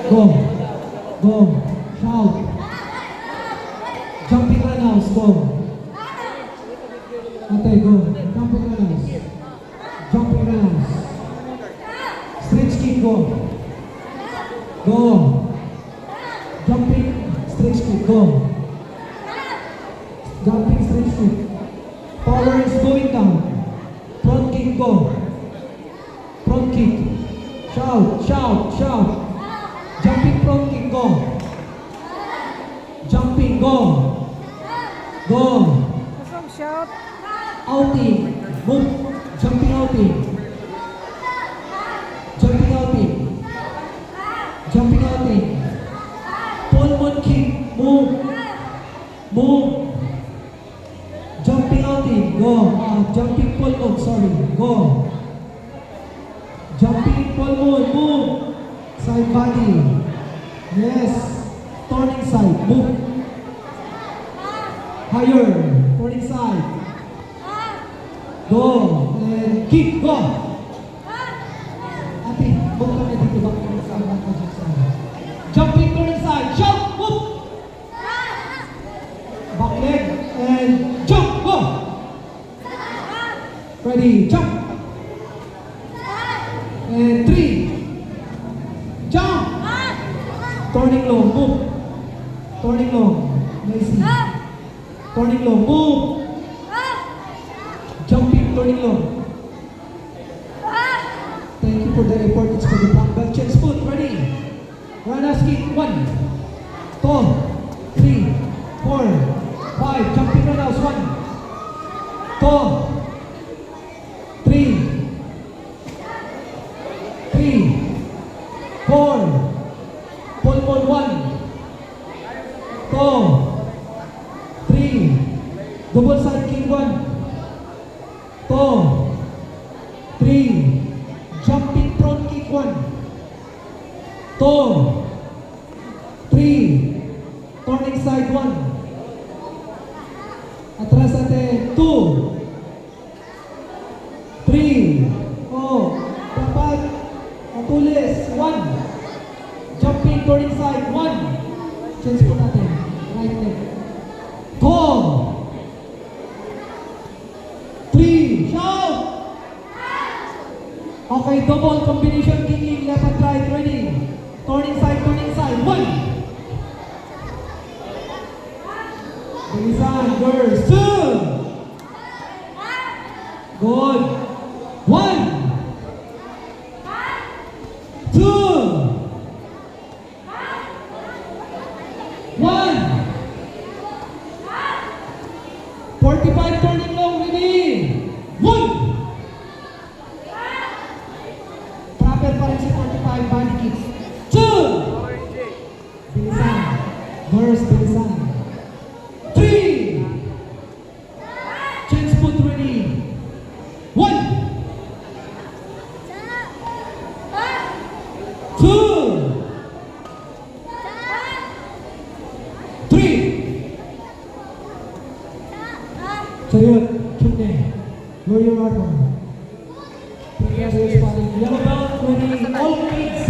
Go. Go. Shout. Jumping runners. Go. Ate, go. Jumping runners. Jumping runners. Stretch kick. Go. Go. Jumping stretch kick. Go. Jumping stretch kick. Power is going down. Front kick. Go. Front kick. Shout, shout, shout. Jumping front kick, go. Jumping, go. Go. Shout. Outing. Move. Jumping outing. Jumping outing. Jumping outing. Pull one kick. Move. Move. Jumping outing. Go. Jumping pull move. Sorry. Go. Jumping pull move. Move. Side body. Yes. Turning side. Move. Higher. Turning side. Go. And kick. Go. Ate, move kami dito. Bakit kami sa mga kajak. Jumping turning side. Jump. Move. Back leg. And jump. Go. Ready. Jump. And 3. Jump. Turning low. Move. Turning low. Lazy. Turning low. Move. Jumping. Turning low. Thank you for the effort. It's for the black belt. Chest foot. Ready. Runners kick. 1, 2, 3, 4, 5. Jumping runners. 1, 2, 3, 4. Pull ball. 1, 2, 3. Double side kick. 1, 2, 3. Jumping front kick. 1, 2, 3. Turning side. 1. Atras ate. 2, 3. Oh, dapat matulis. 1. Jumping turning side. 1. Change po natin. Right leg. Go. 3. Shout. Okay, double combination kicking. Left and right. Ready. Turning side. Turning side. 1. Bilisan. Girls. 2. Good. 1. 2. 1. 45 turning long. Ready. 1. Proper pa rin si 45 body kicks. 2. Bilisan. Burst. Bilisan. 3. Change foot. Ready. 1. 2. 3. Chariot, Chukne, Warrior Armor. Yellow belt, ready, all kids.